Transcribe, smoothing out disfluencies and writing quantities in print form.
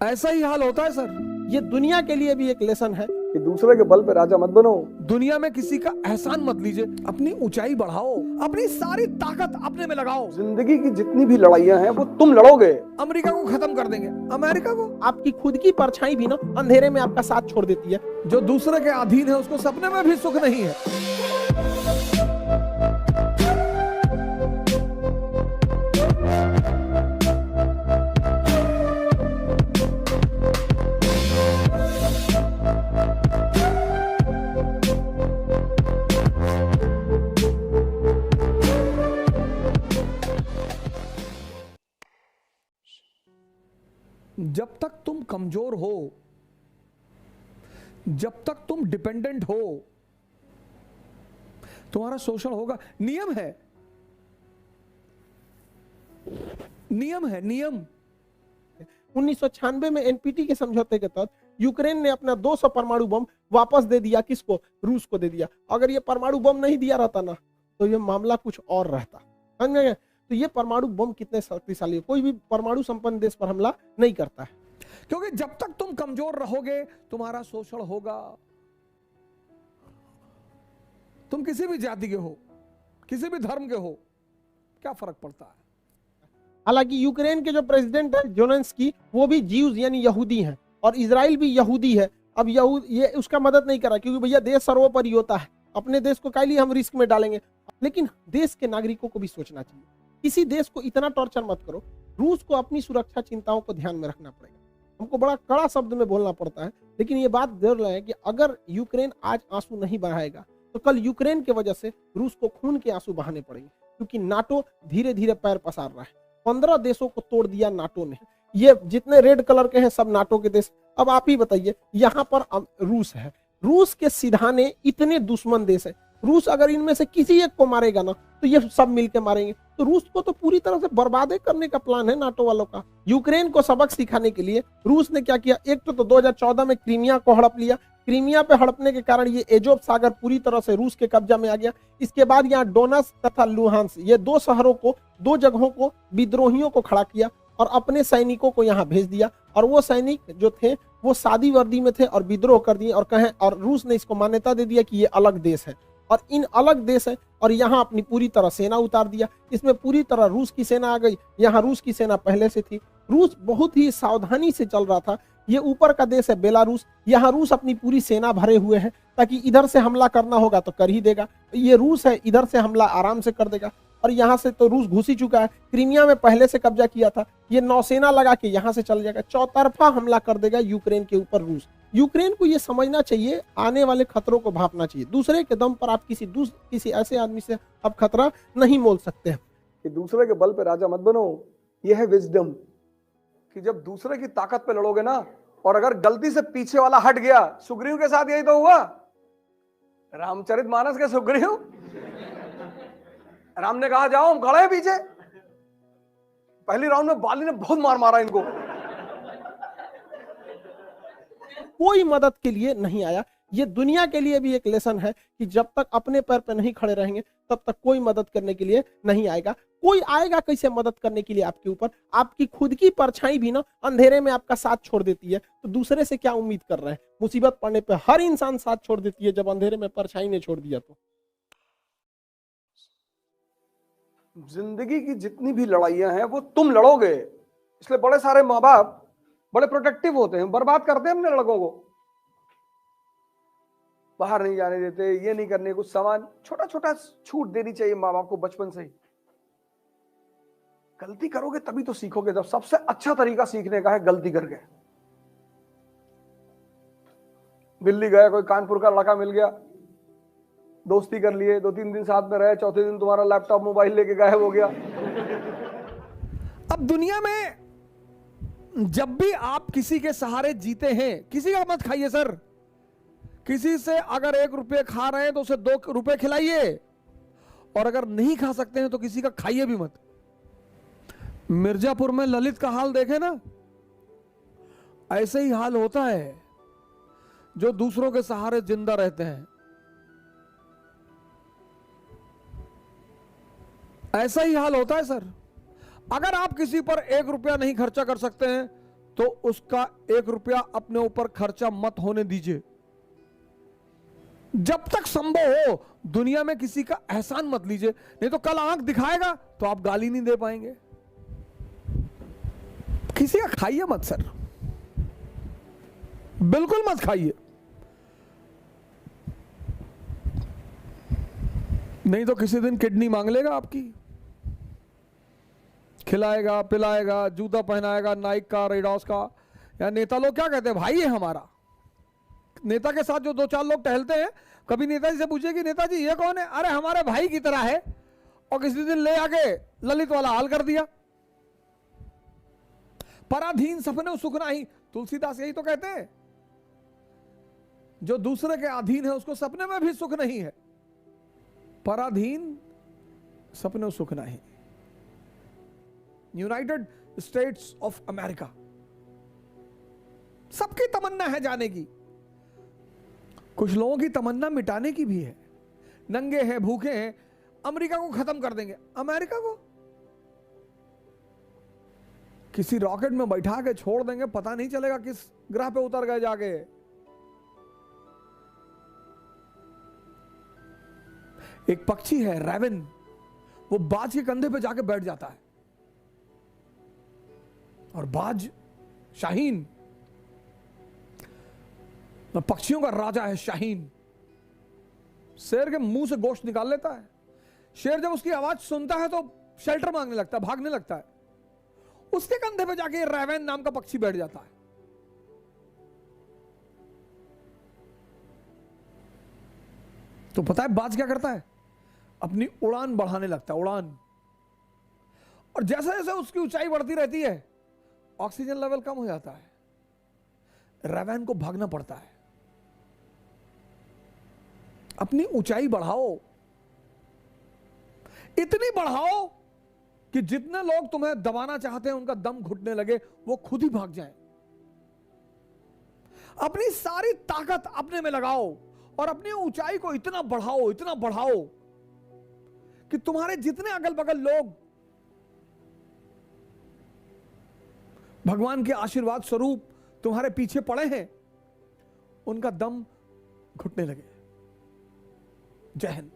ऐसा ही हाल होता है सर। ये दुनिया के लिए भी एक लेसन है कि दूसरे के बल पे राजा मत बनो। दुनिया में किसी का एहसान मत लीजिए, अपनी ऊंचाई बढ़ाओ, अपनी सारी ताकत अपने में लगाओ। जिंदगी की जितनी भी लड़ाइयां हैं वो तुम लड़ोगे। अमेरिका को खत्म कर देंगे, अमेरिका को। आपकी खुद की परछाई भी ना अंधेरे में आपका साथ छोड़ देती है। जो दूसरे के अधीन है उसको सपने में भी सुख नहीं है। जब तक तुम कमजोर हो, जब तक तुम डिपेंडेंट हो, तुम्हारा शोषण होगा। नियम है, नियम है, नियम। 1996 में एनपीटी के समझौते के तहत यूक्रेन ने अपना 200 परमाणु बम वापस दे दिया। किसको? रूस को दे दिया। अगर ये परमाणु बम नहीं दिया रहता ना तो ये मामला कुछ और रहता। समझ गए? तो ये परमाणु बम कितने शक्तिशाली है, कोई भी परमाणु संपन्न देश पर हमला नहीं करता है। क्योंकि जब तक तुम कमजोर रहोगे तुम्हारा शोषण होगा। तुम किसी भी जाति के हो, किसी भी धर्म के हो, क्या फर्क पड़ता है। हालांकि यूक्रेन के जो प्रेसिडेंट है ज़ेलेंस्की, वो भी ज्यूज यानी यहूदी हैं और इजराइल भी यहूदी है। अब ये उसका मदद नहीं कर रहा क्योंकि भैया देश सर्वोपरि होता है। अपने देश को काहे लिए हम रिस्क में डालेंगे। लेकिन देश के नागरिकों को भी सोचना चाहिए, किसी देश को इतना टॉर्चर मत करो। रूस को अपनी सुरक्षा चिंताओं को ध्यान में रखना पड़ेगा। हमको बड़ा कड़ा शब्द में बोलना पड़ता है, लेकिन ये बात जरूर है कि अगर यूक्रेन आज आंसू नहीं बहाएगा तो कल यूक्रेन की वजह से रूस को खून के आंसू बहाने पड़ेंगे। क्योंकि नाटो धीरे धीरे पैर पसार रहा है। 15 देशों को तोड़ दिया नाटो ने। ये जितने रेड कलर के हैं सब नाटो के देश। अब आप ही बताइए, यहाँ पर रूस है, रूस के सिधाने इतने दुश्मन देश है। रूस अगर इनमें से किसी एक को मारेगा ना तो ये सब मिलके मारेंगे। तो रूस को तो पूरी तरह से बर्बाद करने का प्लान है नाटो वालों का। यूक्रेन को सबक सिखाने के लिए रूस ने क्या किया, एक तो 2014 में क्रीमिया को हड़प लिया। क्रीमिया पे हड़पने के कारण ये एजोव सागर पूरी तरह से रूस के कब्जा में आ गया। इसके बाद यहाँ डोनस तथा लुहांस, ये 2 शहरों को, 2 जगहों को विद्रोहियों को खड़ा किया और अपने सैनिकों को यहाँ भेज दिया। और वो सैनिक जो थे वो सादी वर्दी में थे और विद्रोह कर दिए और कहें, और रूस ने इसको मान्यता दे दिया कि ये अलग देश है और इन अलग देश है। और यहाँ अपनी पूरी तरह सेना उतार दिया। इसमें पूरी तरह रूस की सेना आ गई। यहाँ रूस की सेना पहले से थी। रूस बहुत ही सावधानी से चल रहा था। ये ऊपर का देश है बेलारूस, यहाँ रूस अपनी पूरी सेना भरे हुए हैं ताकि इधर से हमला करना होगा तो कर ही देगा। ये रूस है, इधर से हमला आराम से कर देगा। और यहाँ से तो रूस घुस ही चुका है, क्रीमिया में पहले से कब्जा किया था। ये नौसेना लगा के यहाँ से चल जाएगा, चौतरफा हमला कर देगा यूक्रेन के ऊपर रूस। यूक्रेन को ये समझना चाहिए, आने वाले खतरों को भांपना चाहिए। दूसरे के दम पर आप किसी ऐसे आदमी से आप खतरा नहीं मोल सकते हैं। कि दूसरे के बल पे राजा मत बनो। यह है विजडम कि जब दूसरे की ताकत पे लड़ोगे ना, और अगर गलती से पीछे वाला हट गया, सुग्रीव के साथ यही तो हुआ। रामचरितमानस के सुग्रीव, राम ने कहा जाओ, हम खड़े हैं पीछे। पहली राउंड में बाली ने बहुत मार मारा इनको, कोई मदद के लिए नहीं आया। ये दुनिया के लिए भी एक लेसन है कि जब तक अपने पैर पे नहीं खड़े रहेंगे तब तक कोई मदद करने के लिए नहीं आएगा। कोई आएगा कैसे मदद करने के लिए आपके ऊपर? आपकी खुद की परछाई भी ना अंधेरे में आपका साथ छोड़ देती है, तो दूसरे से क्या उम्मीद कर रहे हैं? मुसीबत पड़ने पे हर इंसान साथ छोड़ देती है, जब अंधेरे में परछाई ने छोड़ दिया तो। जिंदगी की जितनी भी लड़ाइयां हैं वो तुम लड़ोगे। इसलिए बड़े सारे माँ बाप बड़े प्रोटेक्टिव होते हैं, बर्बाद करते हैं अपने लड़कों को। बाहर नहीं जाने देते, ये नहीं करने, कुछ सामान छोटा छोटा छूट देनी चाहिए माँ बाप को बचपन से ही। गलती करोगे तभी तो सीखोगे। जब सबसे अच्छा तरीका सीखने का है गलती करके। दिल्ली गया, कोई कानपुर का लड़का मिल गया, दोस्ती कर लिए, 2-3 दिन साथ में रहे, चौथे दिन तुम्हारा लैपटॉप मोबाइल लेके गायब हो गया। अब दुनिया में जब भी आप किसी के सहारे जीते हैं, किसी का मत खाइए सर। किसी से अगर 1 रुपये खा रहे हैं तो उसे 2 रुपये खिलाइए, और अगर नहीं खा सकते हैं तो किसी का खाइए भी मत। मिर्जापुर में ललित का हाल देखे ना, ऐसे ही हाल होता है जो दूसरों के सहारे जिंदा रहते हैं। ऐसा ही हाल होता है सर। अगर आप किसी पर 1 रुपया नहीं खर्चा कर सकते हैं तो उसका 1 रुपया अपने ऊपर खर्चा मत होने दीजिए। जब तक संभव हो दुनिया में किसी का एहसान मत लीजिए, नहीं तो कल आंख दिखाएगा तो आप गाली नहीं दे पाएंगे। किसी का खाइए मत सर, बिल्कुल मत खाइए, नहीं तो किसी दिन किडनी मांग लेगा आपकी। खिलाएगा पिलाएगा, जूता पहनाएगा नाइक का, रेडॉस का। या नेता लोग क्या कहते हैं, भाई है हमारा। नेता के साथ जो 2-4 लोग टहलते हैं, कभी नेताजी से पूछे कि नेताजी ये कौन है, अरे हमारे भाई की तरह है, और किसी दिन ले आके ललित वाला हाल कर दिया। पराधीन सपने सुख नाही, तुलसीदास यही तो कहते हैं, जो दूसरे के अधीन है उसको सपने में भी सुख नहीं है। पराधीन सपने सुख नहीं। यूनाइटेड स्टेट्स ऑफ अमेरिका, सबकी तमन्ना है जाने की, कुछ लोगों की तमन्ना मिटाने की भी है। नंगे हैं, भूखे हैं, अमेरिका को खत्म कर देंगे। अमेरिका को किसी रॉकेट में बैठा के छोड़ देंगे, पता नहीं चलेगा किस ग्रह पे उतर गए जाके। एक पक्षी है रैवन, वो बाज के कंधे पे जाके बैठ जाता है, और बाज शाहीन, पक्षियों का राजा है शाहीन, शेर के मुंह से गोश्त निकाल लेता है। शेर जब उसकी आवाज सुनता है तो शेल्टर मांगने लगता है, भागने लगता है। उसके कंधे पे जाके रैवन नाम का पक्षी बैठ जाता है। तो पता है बाज क्या करता है, अपनी उड़ान बढ़ाने लगता है, उड़ान। और जैसे जैसे उसकी ऊंचाई बढ़ती रहती है, ऑक्सीजन लेवल कम हो जाता है, रैवन को भागना पड़ता है। अपनी ऊंचाई बढ़ाओ, इतनी बढ़ाओ कि जितने लोग तुम्हें दबाना चाहते हैं उनका दम घुटने लगे, वो खुद ही भाग जाएं। अपनी सारी ताकत अपने में लगाओ और अपनी ऊंचाई को इतना बढ़ाओ कि तुम्हारे जितने अगल बगल लोग भगवान के आशीर्वाद स्वरूप तुम्हारे पीछे पड़े हैं, उनका दम घुटने लगे। जय हिंद।